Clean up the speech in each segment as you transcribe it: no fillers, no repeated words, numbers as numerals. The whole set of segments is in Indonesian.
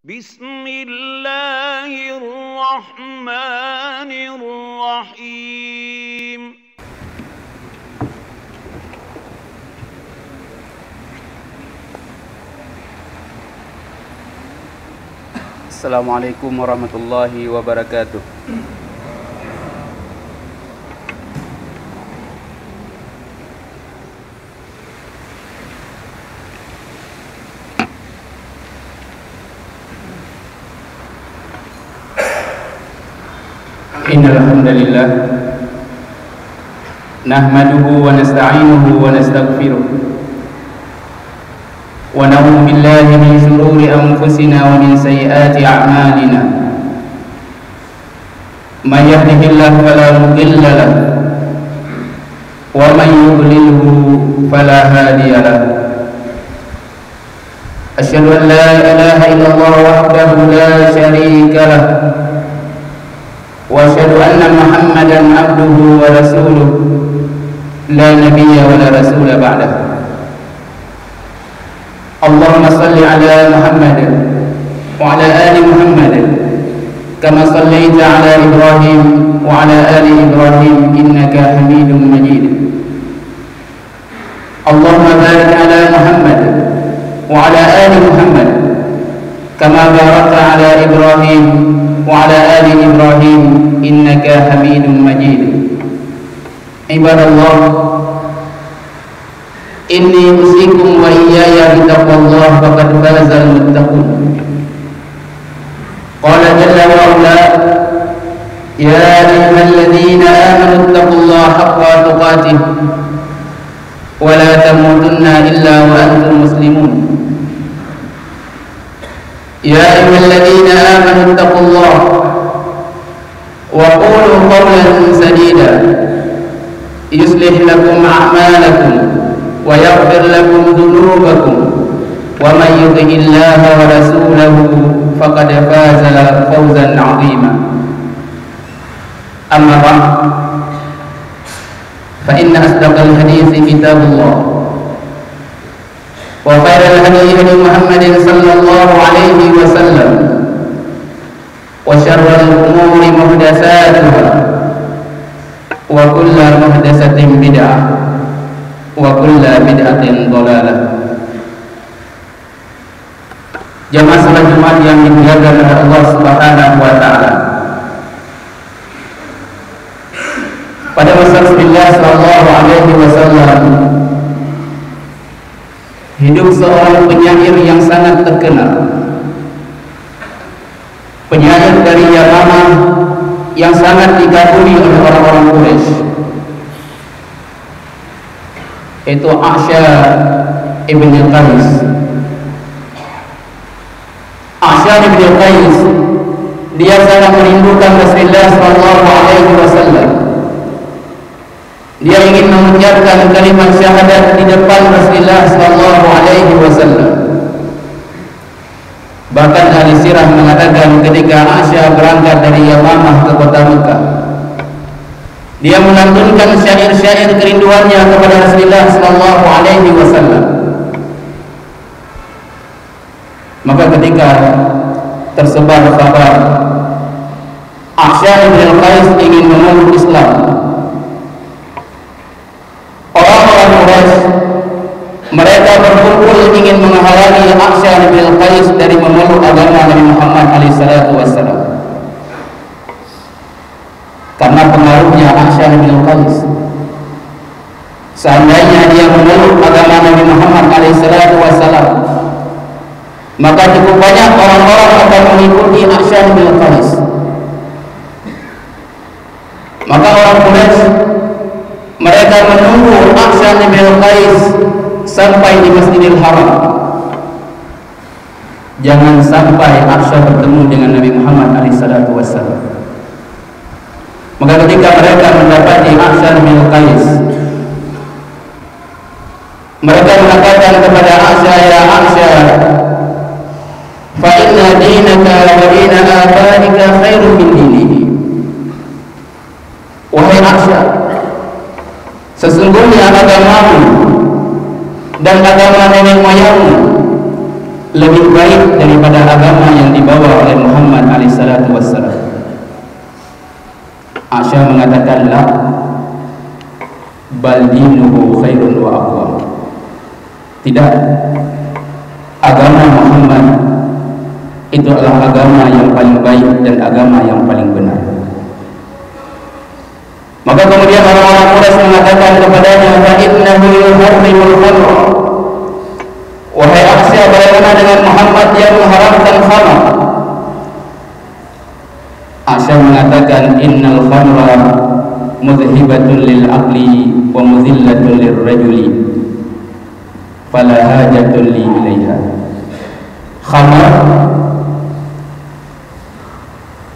Bismillahirrahmanirrahim. Assalamualaikum warahmatullahi wabarakatuh. Innal hamdalillah nahmaduhu wa nasta'inuhu wa nastaghfiruh wa na'udzu billahi min shururi anfusina wa min sayyiati a'malina. May yahdihillahu fala mudilla lahu wa may yudlilhu fala hadiya lahu. Asyhadu an la ilaha illallah wahdahu la syarika lahu wa asyhadu anna Muhammadan abduhu wa rasuluh la nabiyya wa la rasula ba'dahu. Allahumma salli ala Muhammad wa ala ali Muhammad kama sallaita ala Ibrahim wa ala ali Ibrahim innaka Hamidum Majid. Allahumma barik ala Muhammad wa ala ali Muhammad kama barakta ala Ibrahim wa ala ali Ibrahim innaka Hamidum Majid. Ibadallah, inni usikum wa iyaya bitaqwallah faqad fazal muttaqun. Qala jalla wa ala, ya ayyuhalladzina amanu taqullaha haqqa tuqatih wa la tamutunna illa wa antum muslimun. Ya ayyuhalladzina amanu taqullaha wa qulu qawlan sadida yuslih lakum a'malakum wa yaghfir lakum dhunubakum wa man yuti'illaha wa rasulahu faqad faza fawzan 'azima. Amma ba'd, fa inna asdaqal hadithi kitabullah wa khairal hadi hadi Muhammadin sallallahu alaihi wasallam wa syarrul umuri muhdatsatuha wa kullu muhdatsatin bid'ah wa kulla bid'atin dhalalah. Jamaah salat Jumat yang dimuliakan oleh Allah Subhanahu wa taala. Pada masa Rasulullah sallallahu alaihi wasallam hidup seorang penyair yang sangat terkenal. Penyair dari Yamamah yang sangat dikagumi oleh orang-orang Quraisy, itu A'sya ibn Qais. A'sya ibn Qais, dia sangat merindukan Rasulullah sallallahu alaihi wasallam. Dia ingin mengucapkan kalimat syahadat di depan Rasulullah sallallahu alaihi wasallam. Bahkan ahli sirah mengatakan ketika A'sya berangkat dari Yamamah ke kota Mekah, dia melantunkan syair-syair kerinduannya kepada Rasulullah sallallahu alaihi wasallam. Maka ketika tersebar kabar A'sya bin Qais ingin memeluk Islam, orang-orang Quraisy mereka berkumpul ingin menghalangi A'sya bin Qais dari memeluk agama Nabi Muhammad alaihi salatu wasallam. Karena pengaruhnya A'sya bin Qais, seandainya dia memeluk agama Nabi Muhammad SAW, maka cukup banyak orang-orang akan mengikuti A'sya bin Qais. Maka orang Quraisy mereka menunggu A'sya bin Qais sampai di Masjidil Haram. Jangan sampai A'sya bertemu dengan Nabi Muhammad SAW. Maka ketika mereka mendapati A'sya bin Qais, mereka mengatakan kepada A'sya, ya A'sya, fa inna dinaka wa dina abaika khairun min dinihi. Wahai A'sya, sesungguhnya agamamu dan agama nenek moyangmu lebih baik daripada agama yang dibawa oleh Muhammad alaihissalatu wassalam. Aisyah mengatakan, la bal dinuhu khairun wa aqwam. Tidak, agama Muhammad itu adalah agama yang paling baik dan agama yang paling benar. Maka kemudian orang-orang Quraisy mengatakan kepadanya, fa innahu yuharrimul khamra. Wahai Aisyah, bagaimana dengan Muhammad yang mengharamkan khamar? Aisyah mengatakan, innal khamra mudhibatun lil aqli wa mudhillatun lir rajuli fala hajatun li ilaiha. Khamar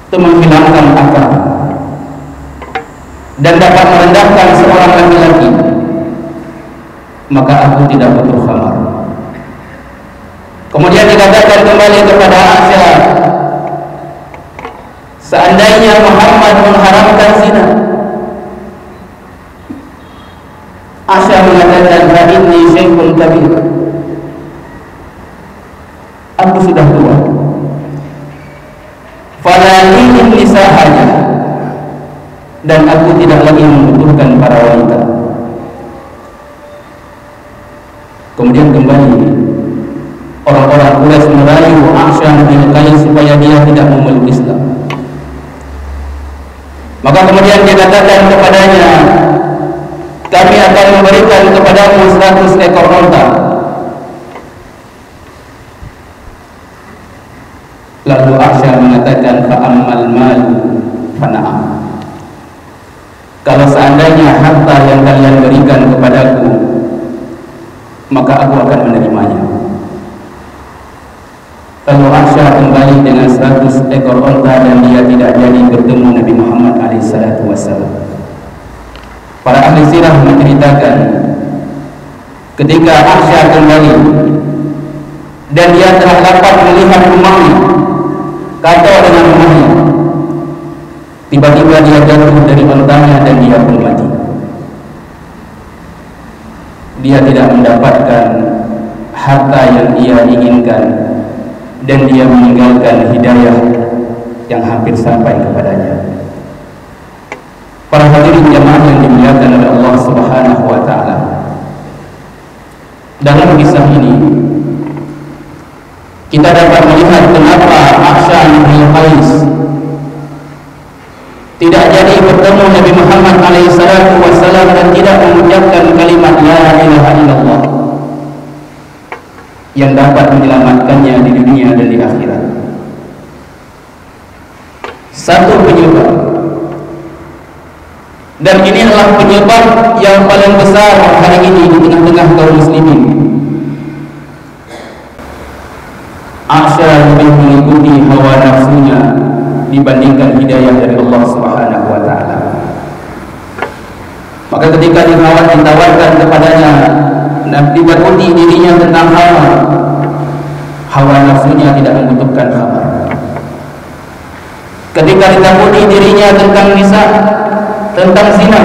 itu menghilangkan akal dan dapat merendahkan seorang laki-laki, maka aku tidak butuh khamar. Kemudian dikatakan kembali kepada Aisyah, seandainya Muhammad mengharamkan zina, Aisyah mengatakan, fa inni syaikhun kabir. Aku sudah tua. Fala lihim nisahaja, dan aku tidak lagi membutuhkan para wanita. Kemudian kembali orang-orang Quraisy merayu Aisyah bin Qais supaya dia tidak memeluk Islam. Maka kemudian dia katakan kepadanya, kami akan memberikan kepadamu 100 ekor unta. Lalu Aisyah mengatakan, fa ammal malu fa na'am. Kalau seandainya harta yang kalian berikan kepadaku, maka aku akan menerimanya. Lalu Aisyah kembali dengan 100 ekor unta dan dia tidak jadi bertemu Nabi Muhammad SAW. Para ahli sirah menceritakan, ketika Aisyah kembali dan dia telah dapat melihat rumahnya, kata dengan rumahnya, tiba-tiba dia jatuh dari untanya dan dia pun mati. Dia tidak mendapatkan harta yang ia inginkan dan dia meninggalkan hidayah yang hampir sampai kepadanya. Para hadirin jamaah yang dimuliakan oleh Allah Subhanahu wa taala, dalam kisah ini kita dapat melihat kenapa Aisyah bin Qais tidak jadi bertemu Nabi Muhammad SAW dan tidak mengucapkan kalimat la ilaha illallah yang dapat menyelamatkannya di dunia dan di akhirat. Satu penyebab, dan ini adalah penyebab yang paling besar hari ini di tengah-tengah kaum muslimin. Aisyah lebih mengikuti hawa nafsunya dibandingkan hidayah dari Allah Subhanahu wa taala. Maka ketika ditawarkan kepadanya dibatuti dirinya tentang hawa nafsunya tidak membutuhkan khamar. Ketika ditakuti dirinya tentang nisa, tentang zina,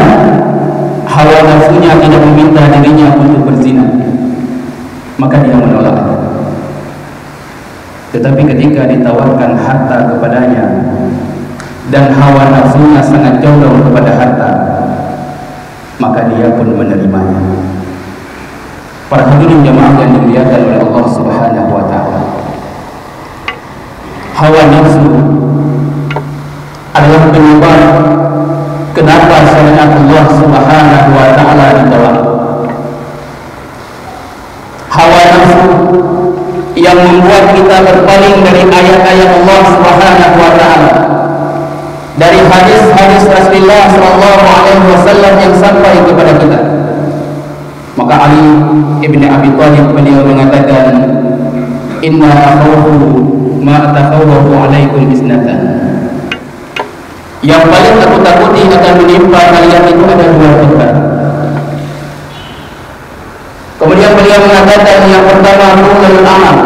hawa nafsunya tidak meminta dirinya untuk berzina, maka dia menolak. Tetapi ketika ditawarkan harta kepadanya dan hawa nafsunya sangat condong kepada harta, maka dia pun menerimanya. Para hadirin jamaah yang dimuliakan oleh Allah Subhanahu wa taala, hawa nafsu adalah penyebab kenapa syariat Allah Subhanahu wa taala ditolak. Hawa nafsu yang membuat kita berpaling dari ayat-ayat Allah Subhanahu wa taala, dari hadis-hadis Rasulullah sallallahu alaihi wasallam yang sampai kepada kita. Maka Ali ibn Abi Thalib beliau mengatakan, inna akhawfu ma takhawwafu alaikum isnatan. Yang paling aku takuti akan menimpa kalian itu ada dua perkara. Kemudian beliau mengatakan, yang pertama tulul amal,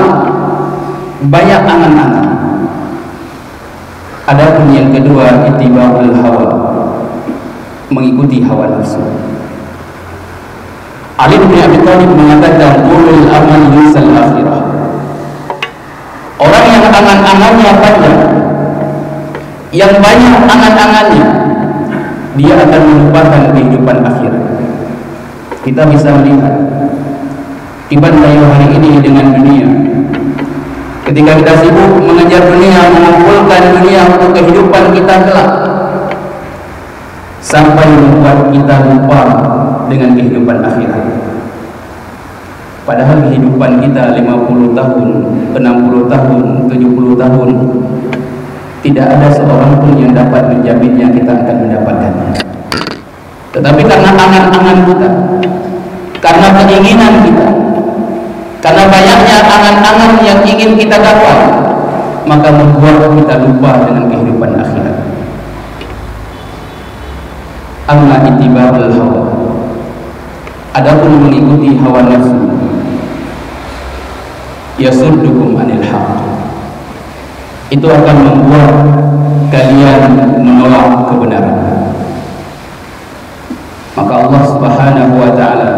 banyak angan-angan. Adapun yang kedua ittiba'ul hawa, mengikuti hawa nafsu. Ali bin Abi Thalib mengatakan tulul amal yusal akhirah, angan-angannya panjang, yang banyak angan-angannya, dia akan melupakan kehidupan akhirat. Kita bisa melihat dibanding hari ini dengan dunia. Ketika kita sibuk mengejar dunia, mengumpulkan dunia untuk kehidupan kita kelak, sampai membuat kita lupa dengan kehidupan akhirat. Padahal kehidupan kita 50 tahun, 60 tahun, 70 tahun, tidak ada seorang pun yang dapat menjaminnya kita akan mendapatkannya. Tetapi karena angan-angan kita, karena keinginan kita, karena banyaknya angan-angan yang ingin kita dapat, maka membuat kita lupa dengan kehidupan akhirat. Amma ittiba'ul hawa, adapun mengikuti hawa nafsu, yasuddukum anil haqq, itu akan membuat kalian menolak kebenaran. Maka Allah Subhanahu wa taala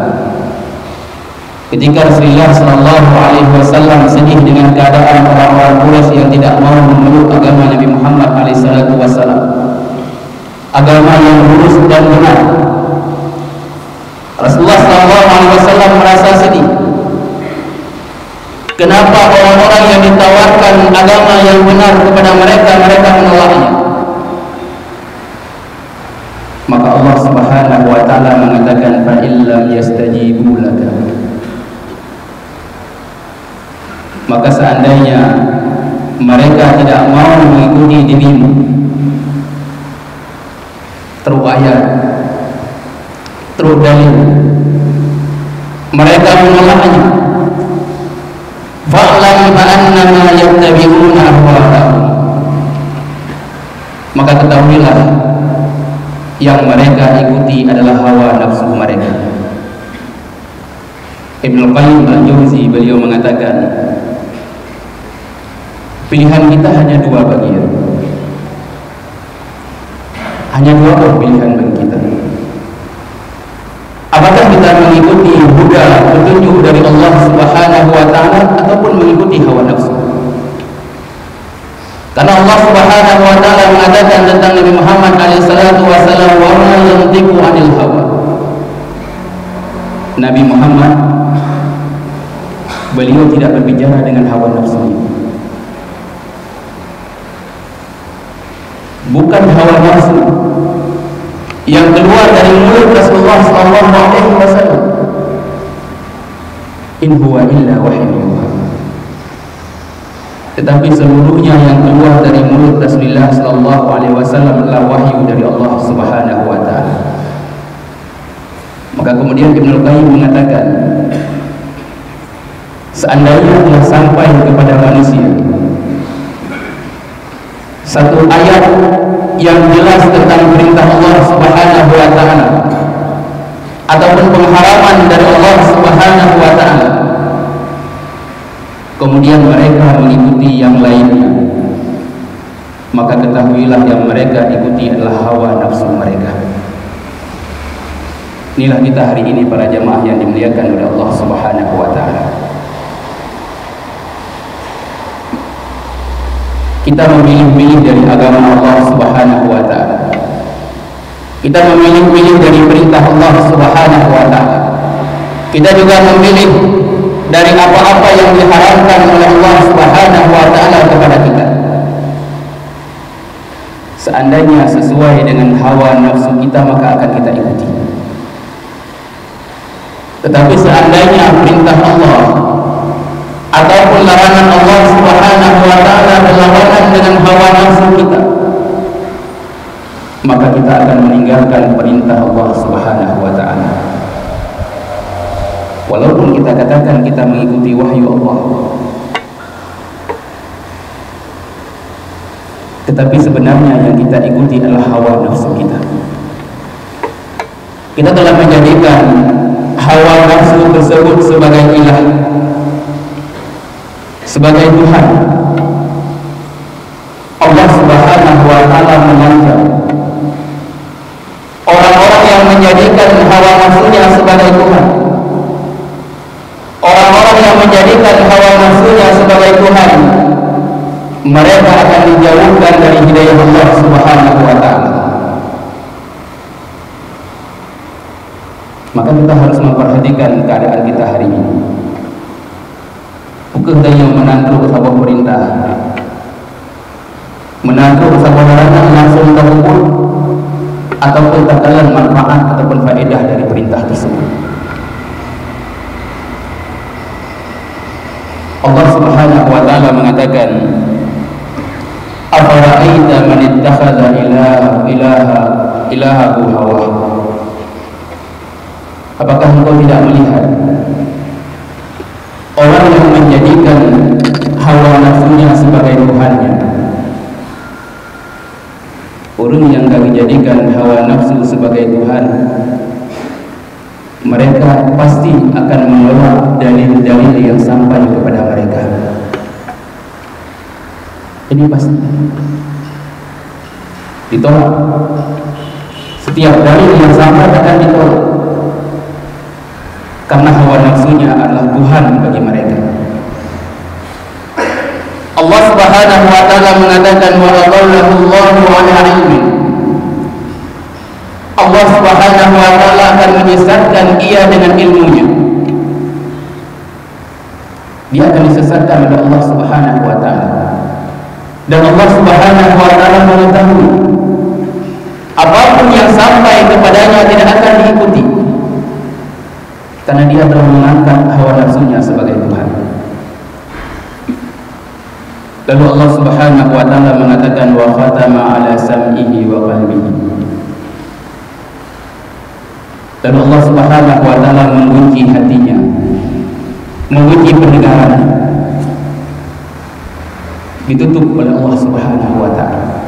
ketika Rasulullah sallallahu alaihi wasallam sedih dengan keadaan orang-orang Quraisy yang tidak mau memeluk agama Nabi Muhammad alaihi salatu wasallam, agama yang lurus dan benar, Rasulullah sallallahu alaihi wasallam merasa sedih. Kenapa orang-orang yang ditawarkan agama yang benar kepada mereka, mereka menolaknya? Maka Allah Subhanahu wa taala mengatakan, fa illam yastajibu laka, maka seandainya mereka tidak mau mengikuti dirimu, terus ayat, terus dalil, mereka menolaknya, fa'lam annama yattabi'una ahwa'ahum, maka ketahuilah yang mereka ikuti adalah hawa nafsu mereka. Ibnu Qayyim al-Jauzi beliau mengatakan, pilihan kita hanya dua bagian, hanya dua pilihan bagi kita. Apakah kita mengikuti huda, petunjuk dari Allah Subhanahu wa taala, ataupun mengikuti hawa nafsu? Karena Allah Subhanahu wa taala mengatakan tentang Nabi Muhammad alaihi salatu wasallam, wa ma yantiqu anil hawa. Nabi Muhammad, beliau tidak berbicara dengan hawa nafsunya. Bukan hawa nafsu yang keluar dari mulut Rasulullah sallallahu alaihi wasallam. In huwa illa wahyun yuha. Tetapi seluruhnya yang keluar dari mulut Rasulullah sallallahu alaihi wasallam adalah wahyu dari Allah Subhanahu wa taala. Maka kemudian Ibnu Qayyim mengatakan, seandainya telah sampai kepada manusia satu ayat yang jelas tentang perintah Allah Subhanahu wa taala ataupun pengharaman dari Allah Subhanahu wa taala, kemudian mereka mengikuti yang lainnya, maka ketahuilah yang mereka ikuti adalah hawa nafsu mereka. Inilah kita hari ini para jamaah yang dimuliakan oleh Allah Subhanahu wa taala. Kita memilih-milih dari agama Allah Subhanahu wa taala. Kita memilih-milih dari perintah Allah Subhanahu wa taala. Kita juga memilih dari apa-apa yang diharamkan oleh Allah Subhanahu wa taala kepada kita. Seandainya sesuai dengan hawa nafsu kita, maka akan kita ikuti. Tetapi seandainya perintah Allah ataupun larangan Allah Subhanahu wa taala berlawanan dengan hawa nafsu kita, maka kita akan meninggalkan perintah Allah Subhanahu wa taala. Walaupun kita katakan kita mengikuti wahyu Allah, tetapi sebenarnya yang kita ikuti adalah hawa nafsu kita. Kita telah menjadikan hawa nafsu tersebut sebagai ilah, sebagai Tuhan. Allah Subhanahu wa taala mengancam orang-orang yang menjadikan hawa nafsunya sebagai Tuhan, orang-orang yang menjadikan hawa nafsunya sebagai Tuhan, mereka akan dijauhkan dari hidayah Allah Subhanahu wa taala. Maka kita harus memperhatikan keadaan kita hari ini. Bukan yang menantu sebuah perintah, menantu sebuah larangan langsung terkubur, ataupun tertelan manfaat ataupun faedah dari perintah tersebut. Allah Subhanahu wa taala mengatakan, "Afara'aita man ittakhadha ilahahu hawah." Apakah engkau tidak melihat orang yang menjadikan hawa nafsunya sebagai Tuhannya? Orang yang kami jadikan hawa nafsu sebagai Tuhan, mereka pasti akan menolak dalil-dalil yang sampai kepada mereka. Ini pasti ditolak. Setiap dalil yang sampai akan ditolak, karena hawa nafsunya adalah Tuhan bagi mereka. Allah Subhanahu wa taala mengatakan, wa adallahu Allahu 'ala ilmin. Allah Subhanahu wa taala akan menyesatkan ia dengan ilmunya. Dia akan disesatkan oleh Allah Subhanahu wa taala. Dan Allah Subhanahu wa taala mengetahui apapun yang sampai kepadanya tidak akan diikuti, karena dia telah mengangkat hawa nafsunya sebagai Tuhan. Lalu Allah Subhanahu wa taala mengatakan, wa khatama ala sam'ihi wa qalbihi. Lalu Allah Subhanahu wa taala mengunci hatinya, mengunci pendengarannya, ditutup oleh Allah Subhanahu wa taala.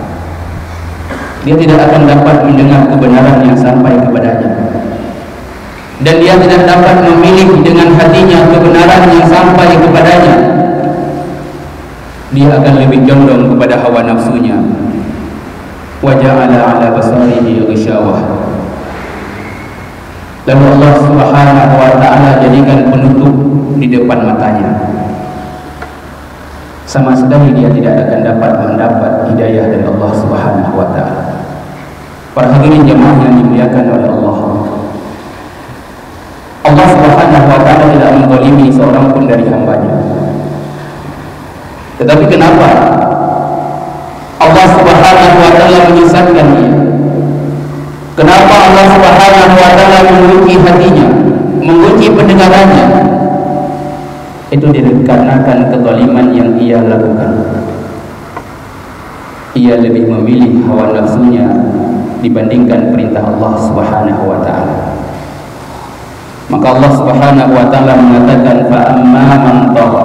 Dia tidak akan dapat mendengar kebenaran yang sampai kepadanya, dan dia tidak dapat memilih dengan hatinya kebenaran yang sampai kepadanya. Dia akan lebih condong kepada hawa nafsunya. Wa ja'ala 'ala basarihi ghishawah. Lalu Allah Subhanahu wa taala jadikan penutup di depan matanya. Sama sekali dia tidak akan dapat mendapat hidayah dari Allah Subhanahu wa taala. Para hadirin jemaah yang dimuliakan oleh Allah, Allah Subhanahu wa taala tidak menzalimi seorang pun dari hamba-Nya. Tetapi kenapa Allah Subhanahu wa taala menyesatkan dia? Kenapa Allah Subhanahu wa taala mengunci hatinya, mengunci pendengarannya? Itu dikarenakan kezaliman yang ia lakukan. Ia lebih memilih hawa nafsunya dibandingkan perintah Allah Subhanahu wa taala. Maka Allah Subhanahu wa taala mengatakan, fa amma man tagha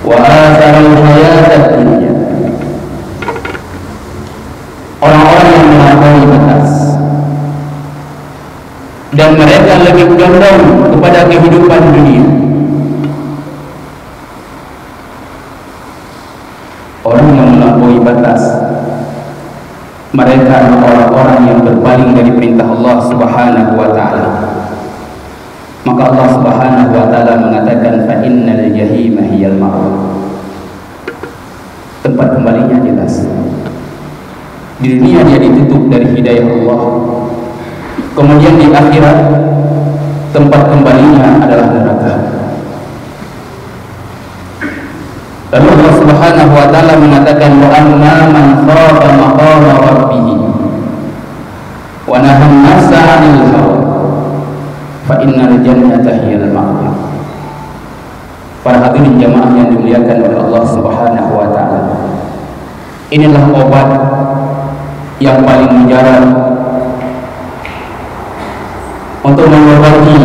wa athara al-hayata dunya. Orang-orang yang melampaui batas dan mereka lebih condong kepada kehidupan dunia. Orang yang melampaui batas, mereka adalah orang-orang yang berpaling dari perintah Allah Subhanahu wa taala. Maka Allah Subhanahu wa taala mengatakan, fa innal jahima hiyal ma'wa. Tempat kembalinya jelas. Di dunia dia ditutup dari hidayah Allah. Kemudian di akhirat tempat kembalinya adalah neraka. Lalu Allah Subhanahu wa taala mengatakan, wa amma man khafa maqama rabbih wa nahaa an-nafsa 'anil hawa fa innal jannata hiyal ma'wa. Para hadirin jamaah yang dimuliakan oleh Allah Subhanahu wa taala, inilah obat yang paling mujarab untuk mengobati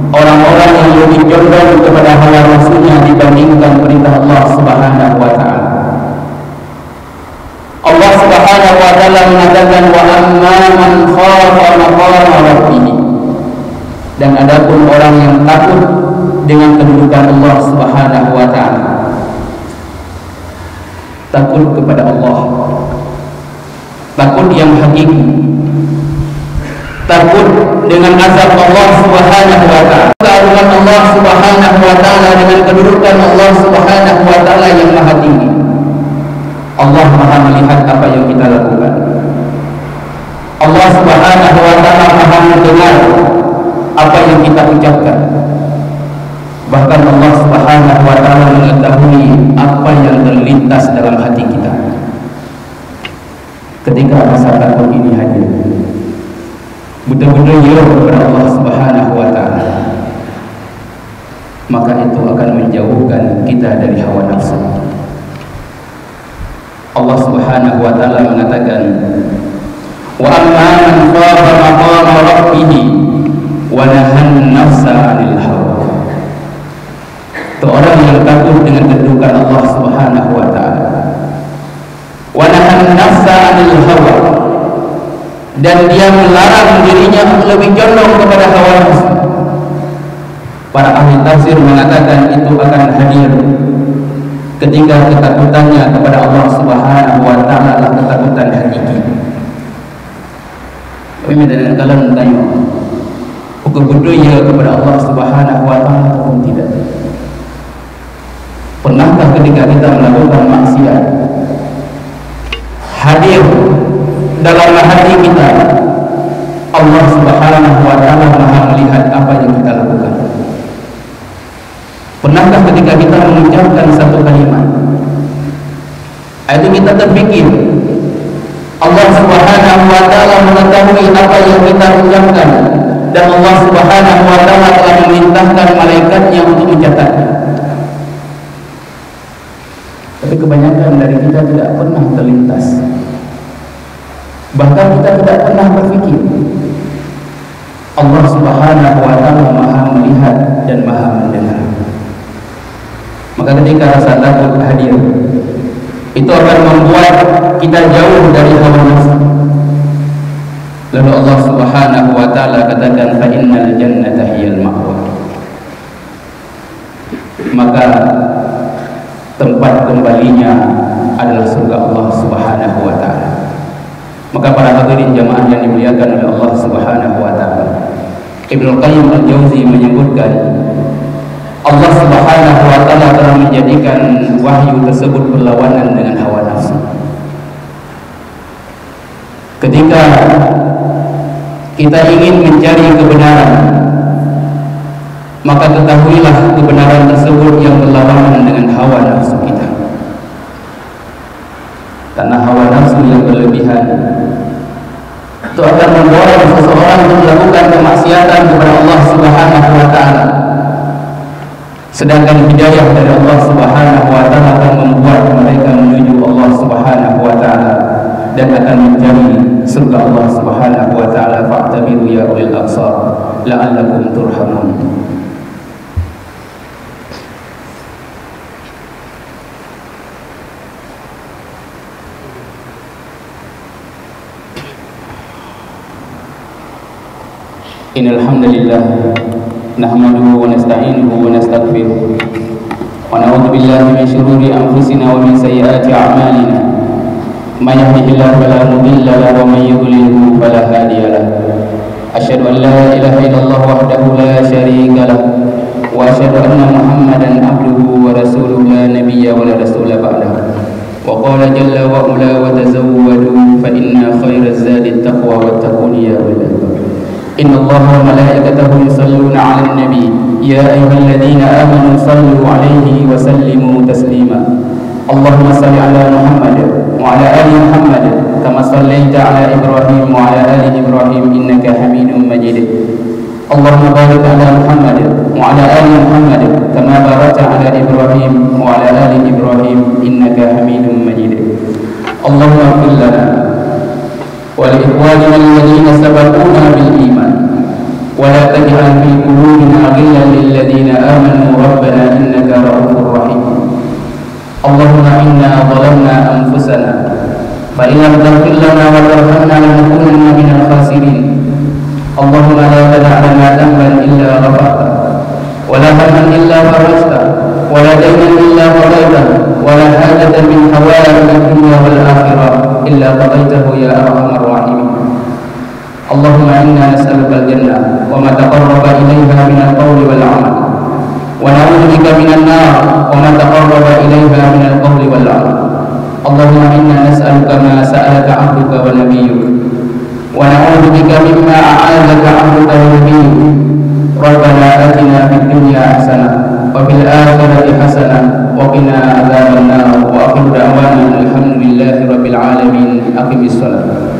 orang-orang yang lebih condong kepada hawa nafsunya dibandingkan perintah Allah Subhanahu wa taala. Allah Subhanahu wa taala mengatakan, wa amma man khafa maqama rabbih. Dan adapun orang yang takut dengan kedudukan Allah Subhanahu wa taala, takut kepada Allah, takut yang hakiki, takut dengan azab Allah Subhanahu wa taala, keagungan Allah Subhanahu wa taala, dengan kedudukan Allah Subhanahu wa taala yang maha apa yang terlintas dalam hati kita ketika rasa takut ini hadir. Betul-betul ya kepada Allah Subhanahu wa Ta'ala, maka itu akan menjauhkan kita dari hawa nafsu. Allah Subhanahu wa Ta'ala mengatakan, wa amma man khafa maqama rabbih wa nahan nafsa 'anil hawa. Itu orang yang takut dengan kedudukan Allah Subhanahu wa Ta'ala. Wa nahan nafsa 'anil hawa, dan dia melarang dirinya lebih condong kepada hawa nafsu. Para ahli tafsir mengatakan itu akan hadir ketika ketakutannya kepada Allah Subhanahu wa Ta'ala adalah ketakutan hakiki. Kami mendengar kalian tanya, hukum budaya kepada Allah Subhanahu wa Ta'ala ataupun tidak? Pernahkah ketika kita melakukan maksiat hadir dalam hati kita Allah Subhanahu wa Ta'ala Maha melihat apa yang kita lakukan? Pernahkah ketika kita mengucapkan satu kalimat itu kita terpikir Allah Subhanahu wa Ta'ala mengetahui apa yang kita ucapkan, dan Allah Subhanahu wa Ta'ala telah memerintahkan malaikatnya untuk mencatatnya? Tapi kebanyakan dari kita tidak pernah terlintas, bahkan kita tidak pernah berpikir Allah Subhanahu wa Ta'ala Maha melihat dan Maha mendengar. Maka ketika rasa takut hadir, itu akan membuat kita jauh dari hawa nafsu. Lalu Allah Subhanahu wa Ta'ala katakan, fa innal jannata hiyal ma'wa. Maka tempat kembalinya adalah surga Allah Subhanahu wa Ta'ala. Maka para hadirin jamaah yang dimuliakan oleh Allah Subhanahu wa Ta'ala, Ibnu Qayyim al-Jauzi menyebutkan Allah Subhanahu wa Ta'ala telah menjadikan wahyu tersebut berlawanan dengan hawa nafsu. Ketika kita ingin mencari kebenaran, maka ketahuilah kebenaran tersebut yang berlawanan dengan hawa nafsu kita. Karena hawa nafsu yang berlebihan itu akan membawa seseorang untuk melakukan kemaksiatan kepada Allah Subhanahu wa Ta'ala. Sedangkan hidayah dari Allah Subhanahu wa Ta'ala akan membuat mereka menuju Allah Subhanahu wa Ta'ala dan akan mencari surga Allah Subhanahu wa Ta'ala. Fa'tabiru ya ulil absar la'allakum turhamun. Innal hamdalillah nahmaduhu wa nasta'inuhu wa nastaghfiruh wa na'udzu billahi min shururi anfusina wa min sayyiati a'malina. May yahdihillahu fala mudilla lahu wa may yudlilhu fala hadiya lahu. Asyhadu an la ilaha illallah wahdahu la syarika lahu wa asyhadu anna Muhammadan abduhu wa rasuluhu la nabiyya wa la rasula ba'dahu. Wa qala jalla wa ala wa tazawwadu fa inna khairaz zadi at-taqwa wattaquni ya ulil albab. إن الله وملائكته يصلون على النبي يا أيها الذين آمنوا صلوا عليه وسلموا تسليما. اللهم صل على محمد وعلى آل محمد كما صليت على إبراهيم وعلى آل إبراهيم إنك حميد مجيد. اللهم بارك على محمد وعلى آل محمد كما باركت على إبراهيم وعلى آل إبراهيم إنك حميد مجيد. اللهم اغفر لنا ولإخواننا الذين سبقونا بالإيمان ولا تجعل في قلوبنا غلا للذين آمنوا ربنا إنك رؤوف رحيم. اللهم إنا ظلمنا أنفسنا فإن لم تغفر لنا وترحمنا لنكونن من الخاسرين. اللهم لا تدع لنا ذنبا إلا غفرته ولا هما إلا فرجته ولا دينا إلا قضيته ولا حاجة من حوائج الدنيا والآخرة إلا قضيته يا أرحم الراحمين. اللهم إنا نسألك الجنة وما تقرب إليها من القول والعمل ونعوذ بك من النار وما تقرب إليها من القول والعمل. اللهم إنا نسألك ما سألك عبدك ونبيك ونعوذ بك مما أعاذك عبدك ونبيك. ربنا آتنا في الدنيا حسنة وفي الآخرة حسنة وقنا وقنا عذاب النار. وآخر دعوانا الحمد لله رب العالمين. أقم الصلاة.